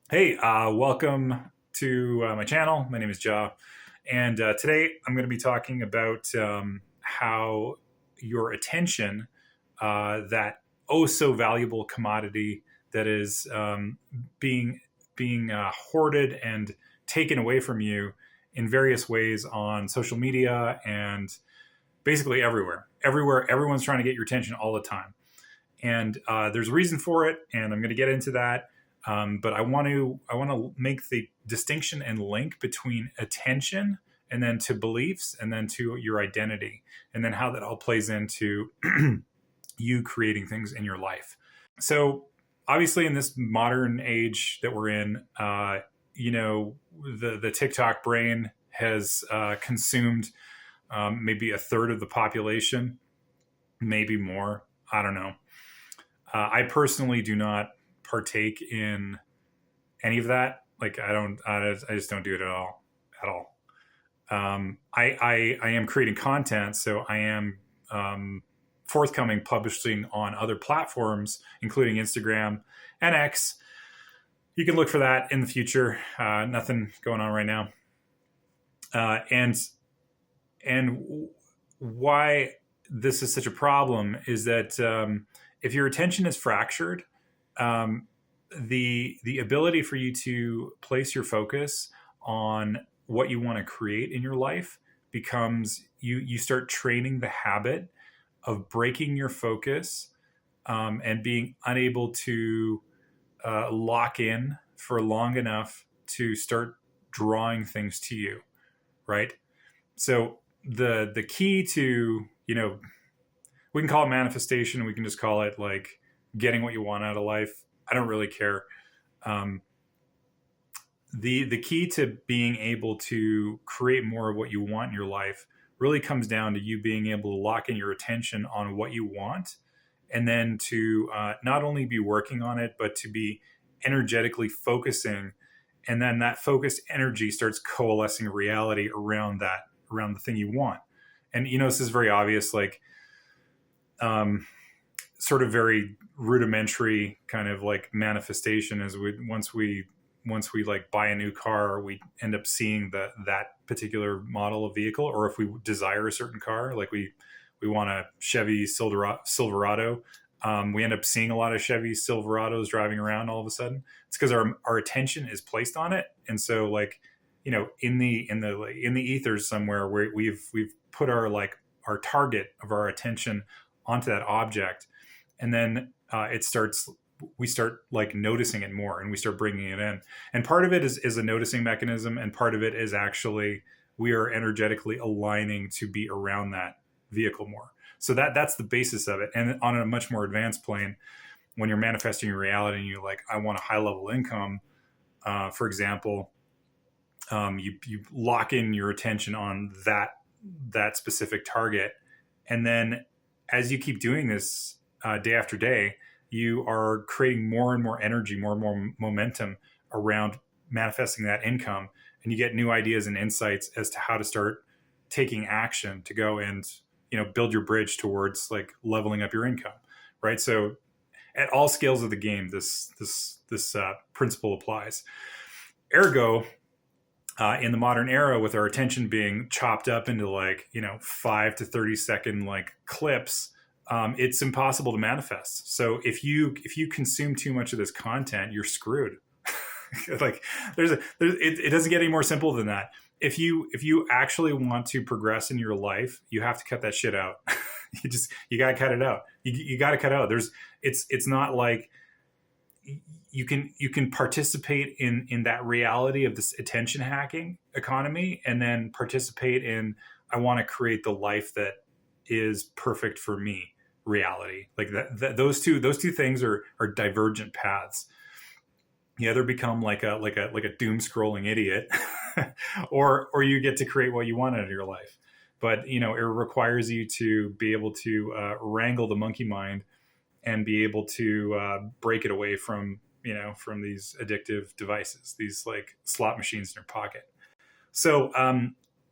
Hey, welcome to my channel. My name is Ja, and today I'm going to be talking about how your attention, that oh so valuable commodity that is being hoarded and taken away from you in various ways on social media and basically everywhere. Everywhere, everyone's trying to get your attention all the time, and there's a reason for it, and I'm going to get into that. But I want to make the distinction and link between attention and then to beliefs and then to your identity, and then how that all plays into you creating things in your life. So obviously, in this modern age that we're in, the TikTok brain has consumed maybe a third of the population, maybe more. I don't know. I personally do not partake in any of that. Like I don't, I just don't do it at all, at all. I am creating content, so I am forthcoming publishing on other platforms, including Instagram and X. You can look for that in the future. Nothing going on right now. And why this is such a problem is that if your attention is fractured, um, the ability for you to place your focus on what you want to create in your life becomes you start training the habit of breaking your focus, and being unable to lock in for long enough to start drawing things to you, right? So the key to, we can call it manifestation, we can just call it like getting what you want out of life. I don't really care. um, the key to being able to create more of what you want in your life really comes down to you being able to lock in your attention on what you want, and then to not only be working on it, but to be energetically focusing, and then that focused energy starts coalescing reality around the thing you want. And this is very obvious, like um, sort of very rudimentary kind of like manifestation is once we like buy a new car, we end up seeing that particular model of vehicle. Or if we desire a certain car, like we want a Chevy Silverado, we end up seeing a lot of Chevy Silverados driving around all of a sudden. It's because our attention is placed on it. And so like, in the ethers somewhere where we've put our target of our attention onto that object, and then we start like noticing it more, and we start bringing it in. And part of it is a noticing mechanism, and part of it is actually we are energetically aligning to be around that vehicle more. So that's the basis of it. And on a much more advanced plane, when you're manifesting your reality and you're like, I want a high level income, for example, you lock in your attention on that specific target, and then as you keep doing this day after day, you are creating more and more energy, more and more momentum around manifesting that income, and you get new ideas and insights as to how to start taking action to go and build your bridge towards like leveling up your income, right? So at all scales of the game, this principle applies. Ergo, in the modern era, with our attention being chopped up into like 5 to 30 second like clips, it's impossible to manifest. So if you consume too much of this content, you're screwed. Like it doesn't get any more simple than that. If you actually want to progress in your life, you have to cut that shit out. You got to cut it out. You got to cut out. It's not like you can participate in that reality of this attention hacking economy, and then participate in, I want to create the life that is perfect for me reality. Like those two things are divergent paths. You either become like a doom scrolling idiot, or you get to create what you want out of your life. But it requires you to be able to wrangle the monkey mind and be able to break it away from these addictive devices, these like slot machines in your pocket. So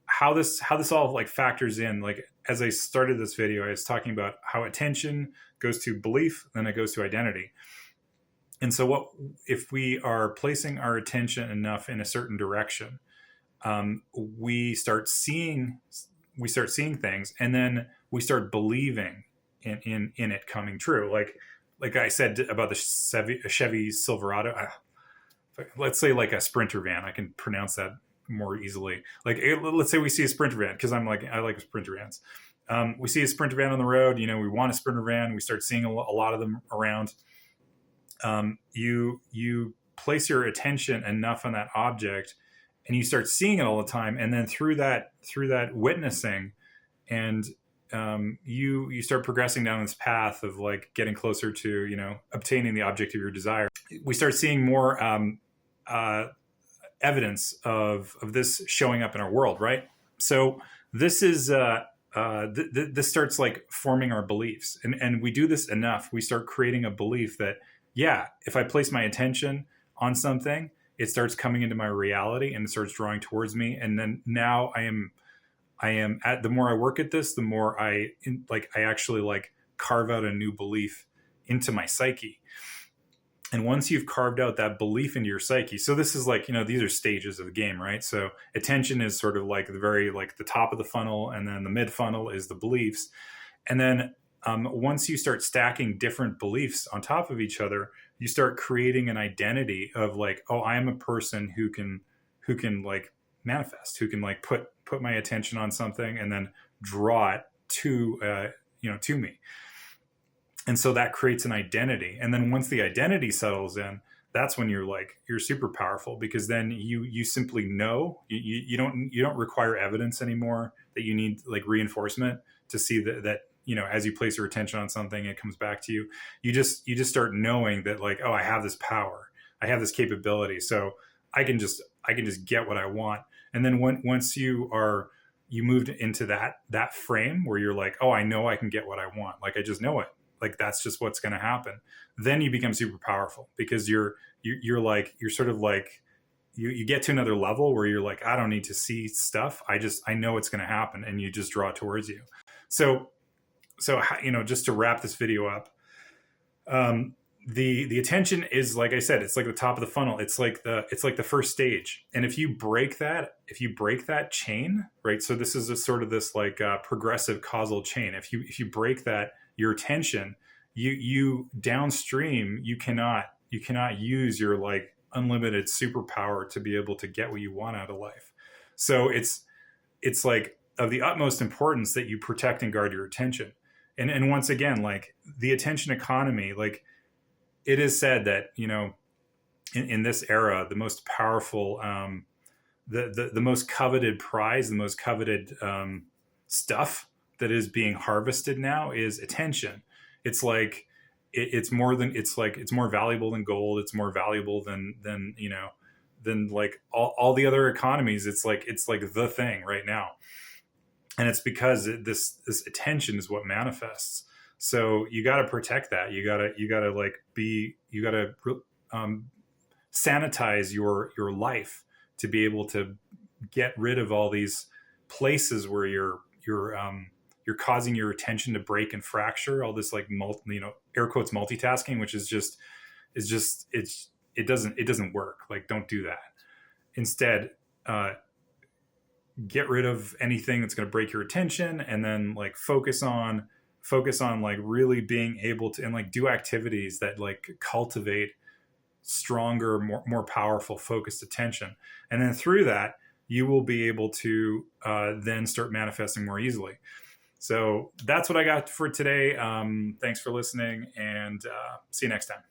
how this all like factors in, like as I started this video, I was talking about how attention goes to belief, then it goes to identity. And so what if we are placing our attention enough in a certain direction, we start seeing things, and then we start believing in it coming true. Like I said about the Chevy Silverado, let's say like a Sprinter van. I can pronounce that more easily. Like let's say we see a Sprinter van, because I like Sprinter vans. We see a Sprinter van on the road. We want a Sprinter van. We start seeing a lot of them around. You place your attention enough on that object, and you start seeing it all the time. And then through that witnessing, and you start progressing down this path of like getting closer to obtaining the object of your desire. We start seeing more evidence of this showing up in our world, right? So this is this starts like forming our beliefs, and we do this enough, we start creating a belief that, yeah, if I place my attention on something, it starts coming into my reality and it starts drawing towards me. And then now I am at, the more I work at this, the more I actually like carve out a new belief into my psyche. And once you've carved out that belief into your psyche, so this is like, these are stages of the game, right? So attention is sort of like the top of the funnel, and then the mid funnel is the beliefs. And then once you start stacking different beliefs on top of each other, you start creating an identity of like, oh, I am a person who can like manifest, who can like put my attention on something and then draw it to me. And so that creates an identity. And then once the identity settles in, that's when you're super powerful, because then you simply know. You don't require evidence anymore, that you need like reinforcement to see that as you place your attention on something, it comes back to you. You just start knowing that like, oh, I have this power, I have this capability, so I can just get what I want. And then once you moved into that frame where you're like, oh, I know I can get what I want, like I just know it, like that's just what's going to happen, then you become super powerful, because you're sort of like, you get to another level where you're like, I don't need to see stuff, I know it's going to happen, and you just draw it towards you. So just to wrap this video up, the attention is, like I said, it's like the top of the funnel. It's like the first stage. And if you break that chain, right? So this is a sort of this like progressive causal chain. If you break that, your attention, you downstream, you cannot use your like unlimited superpower to be able to get what you want out of life. So it's like of the utmost importance that you protect and guard your attention. And once again, like the attention economy, like it is said that, in this era, the most powerful, the most coveted prize, the most coveted stuff that is being harvested now is attention. It's like, it's more valuable than gold. It's more valuable than like all the other economies. It's like the thing right now. And it's because this attention is what manifests. So you got to protect that. You got to sanitize your life to be able to get rid of all these places where you're causing your attention to break and fracture. All this like air quotes multitasking, which it doesn't work. Like, don't do that. Instead, get rid of anything that's going to break your attention, and then like focus on like really being able to, and like do activities that like cultivate stronger, more powerful, focused attention. And then through that, you will be able to then start manifesting more easily. So that's what I got for today. Thanks for listening, and see you next time.